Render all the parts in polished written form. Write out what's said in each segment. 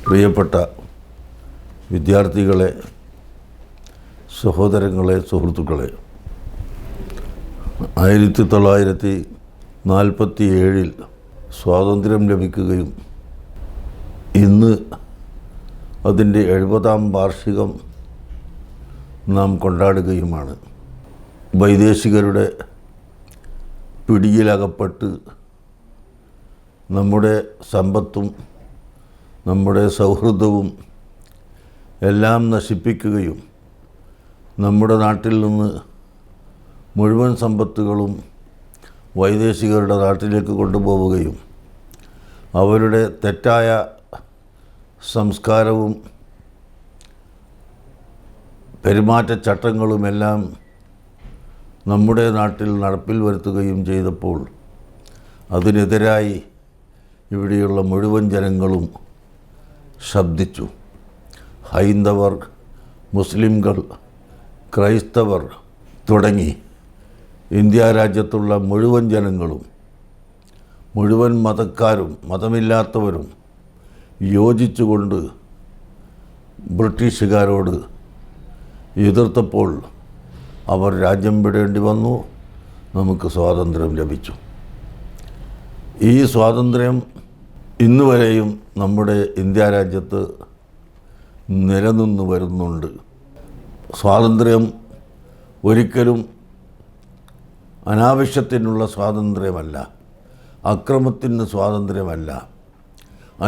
പ്രിയപ്പെട്ട വിദ്യാർത്ഥികളെ, സഹോദരങ്ങളെ, സുഹൃത്തുക്കളെ, 1947 സ്വാതന്ത്ര്യം ലഭിക്കുകയും ഇന്ന് അതിൻ്റെ 70ാം വാർഷികം നാം കൊണ്ടാടുകയുമാണ്. വൈദേശികരുടെ പിടിയിലകപ്പെട്ട് നമ്മുടെ സമ്പത്തും നമ്മുടെ സൗഹൃദവും എല്ലാം നശിപ്പിക്കുകയും നമ്മുടെ നാട്ടിൽ നിന്ന് മുഴുവൻ സമ്പത്തുകളും വൈദേശികരുടെ നാട്ടിലേക്ക് കൊണ്ടുപോവുകയും അവരുടെ തെറ്റായ സംസ്കാരവും പെരുമാറ്റച്ചട്ടങ്ങളുമെല്ലാം നമ്മുടെ നാട്ടിൽ നടപ്പിൽ വരുത്തുകയും ചെയ്തപ്പോൾ അതിനെതിരായി ഇവിടെയുള്ള മുഴുവൻ ജനങ്ങളും ശബ്ദിച്ചു. ഹൈന്ദവർ, മുസ്ലിംകൾ, ക്രൈസ്തവർ തുടങ്ങി ഇന്ത്യ രാജ്യത്തുള്ള മുഴുവൻ ജനങ്ങളും, മുഴുവൻ മതക്കാരും മതമില്ലാത്തവരും യോജിച്ചുകൊണ്ട് ബ്രിട്ടീഷുകാരോട് എതിർത്തപ്പോൾ അവർ രാജ്യം വിടേണ്ടി വന്നു. നമുക്ക് സ്വാതന്ത്ര്യം ലഭിച്ചു. ഈ സ്വാതന്ത്ര്യം ഇന്നുവരെയും നമ്മുടെ ഇന്ത്യ രാജ്യത്ത് നിലനിന്ന് വരുന്നുണ്ട്. സ്വാതന്ത്ര്യം ഒരിക്കലും അനാവശ്യത്തിനുള്ള സ്വാതന്ത്ര്യമല്ല, അക്രമത്തിന് സ്വാതന്ത്ര്യമല്ല,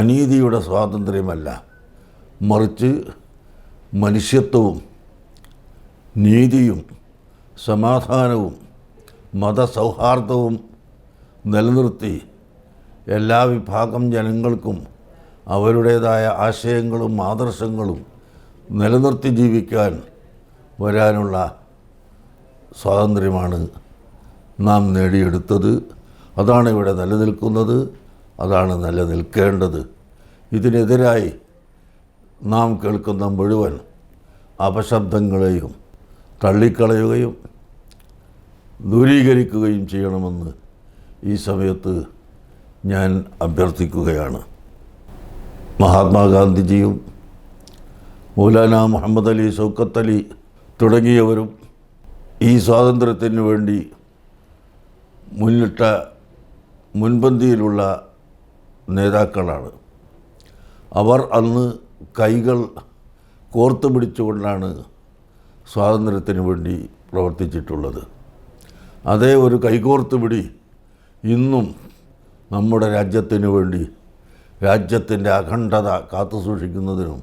അനീതിയുടെ സ്വാതന്ത്ര്യമല്ല, മറിച്ച് മനുഷ്യത്വവും നീതിയും സമാധാനവും മതസൗഹാർദ്ദവും നിലനിർത്തി എല്ലാ വിഭാഗം ജനങ്ങൾക്കും അവരുടേതായ ആശയങ്ങളും ആദർശങ്ങളും നിലനിർത്തി ജീവിക്കാൻ വരാനുള്ള സ്വാതന്ത്ര്യമാണ് നാം നേടിയെടുത്തത്. അതാണ് ഇവിടെ നിലനിൽക്കുന്നത്, അതാണ് നിലനിൽക്കേണ്ടത്. ഇതിനെതിരായി നാം കേൾക്കുന്ന മുഴുവൻ അപശബ്ദങ്ങളെയും തള്ളിക്കളയുകയും ദൂരീകരിക്കുകയും ചെയ്യണമെന്ന് ഈ സമയത്ത് ഞാൻ അഭ്യർത്ഥിക്കുകയാണ്. മഹാത്മാഗാന്ധിജിയും മൗലാന മുഹമ്മദ് അലി, ഷൗക്കത്ത് അലി തുടങ്ങിയവരും ഈ സ്വാതന്ത്ര്യത്തിന് വേണ്ടി മുൻപന്തിയിലുള്ള നേതാക്കളാണ്. അവർ അന്ന് കൈകൾ കോർത്തു പിടിച്ചുകൊണ്ടാണ് സ്വാതന്ത്ര്യത്തിന് വേണ്ടി പ്രവർത്തിച്ചിട്ടുള്ളത്. അതേ ഒരു കൈകോർത്ത് പിടി ഇന്നും നമ്മുടെ രാജ്യത്തിന് വേണ്ടി, രാജ്യത്തിൻ്റെ അഖണ്ഡത കാത്തുസൂക്ഷിക്കുന്നതിനും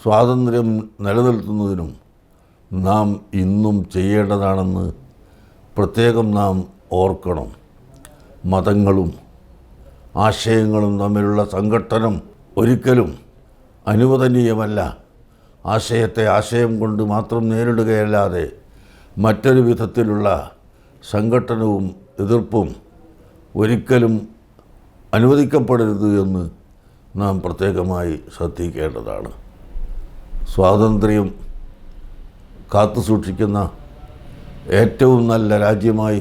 സ്വാതന്ത്ര്യം നിലനിർത്തുന്നതിനും നാം ഇന്നും ചെയ്യേണ്ടതാണെന്ന് പ്രത്യേകം നാം ഓർക്കണം. മതങ്ങളും ആശയങ്ങളും തമ്മിലുള്ള സംഘട്ടനം ഒരിക്കലും അനുവദനീയമല്ല. ആശയത്തെ ആശയം കൊണ്ട് മാത്രം നേരിടുകയല്ലാതെ മറ്റൊരു വിധത്തിലുള്ള സംഘട്ടനവും എതിർപ്പും ഒരിക്കലും അനുവദിക്കപ്പെടരുത് എന്ന് നാം പ്രത്യേകമായി ശ്രദ്ധിക്കേണ്ടതാണ്. സ്വാതന്ത്ര്യം കാത്തുസൂക്ഷിക്കുന്ന ഏറ്റവും നല്ല രാജ്യമായി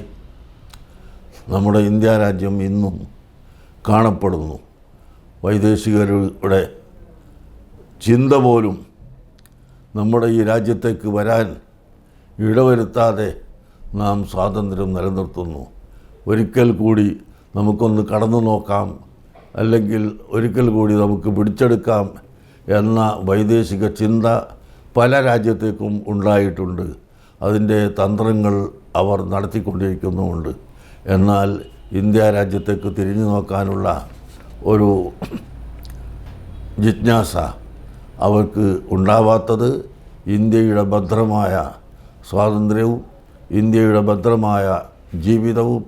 നമ്മുടെ ഇന്ത്യ രാജ്യം ഇന്നും കാണപ്പെടുന്നു. വൈദേശികരുടെ ചിന്ത പോലും നമ്മുടെ ഈ രാജ്യത്തേക്ക് വരാൻ ഇടവരുത്താതെ നാം സ്വാതന്ത്ര്യം നിലനിർത്തുന്നു. ഒരിക്കൽ കൂടി നമുക്കൊന്ന് കടന്നു നോക്കാം, അല്ലെങ്കിൽ ഒരിക്കൽ കൂടി നമുക്ക് പിടിച്ചെടുക്കാം എന്ന വൈദേശിക ചിന്ത പല രാജ്യത്തേക്കും ഉണ്ടായിട്ടുണ്ട്. അതിൻ്റെ തന്ത്രങ്ങൾ അവർ നടത്തിക്കൊണ്ടിരിക്കുന്നുമുണ്ട്. എന്നാൽ ഇന്ത്യ രാജ്യത്തേക്ക് തിരിഞ്ഞു നോക്കാനുള്ള ഒരു ജിജ്ഞാസ അവർക്ക് ഉണ്ടാവാത്തത് ഇന്ത്യയുടെ ഭദ്രമായ സ്വാതന്ത്ര്യവും ഇന്ത്യയുടെ ഭദ്രമായ ജീവിതവും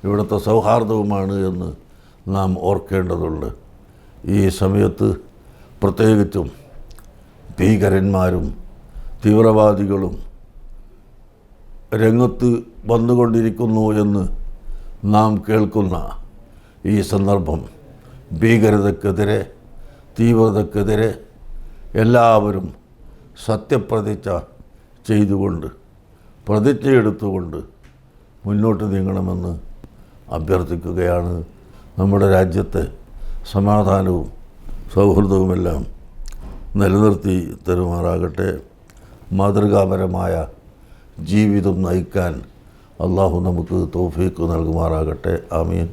ഇവിടുത്തെ സൗഹാർദ്ദവുമാണ് എന്ന് നാം ഓർക്കേണ്ടതുണ്ട്. ഈ സമയത്ത് പ്രത്യേകിച്ചും ഭീകരന്മാരും തീവ്രവാദികളും രംഗത്ത് വന്നുകൊണ്ടിരിക്കുന്നു എന്ന് നാം കേൾക്കുന്ന ഈ സന്ദർഭം, ഭീകരതയ്ക്കെതിരെ, തീവ്രതയ്ക്കെതിരെ എല്ലാവരും സത്യപ്രതിജ്ഞ ചെയ്തുകൊണ്ട്, പ്രതിജ്ഞയെടുത്തുകൊണ്ട് മുന്നോട്ട് നീങ്ങണമെന്ന് അഭ്യർത്ഥിക്കുകയാണ്. നമ്മുടെ രാജ്യത്തെ സമാധാനവും സൗഹൃദവുമെല്ലാം നിലനിർത്തി തരുമാറാകട്ടെ. മാതൃകാപരമായ ജീവിതം നയിക്കാൻ അള്ളാഹു നമുക്ക് തൗഫീഖ് നൽകുമാറാകട്ടെ. ആമീൻ.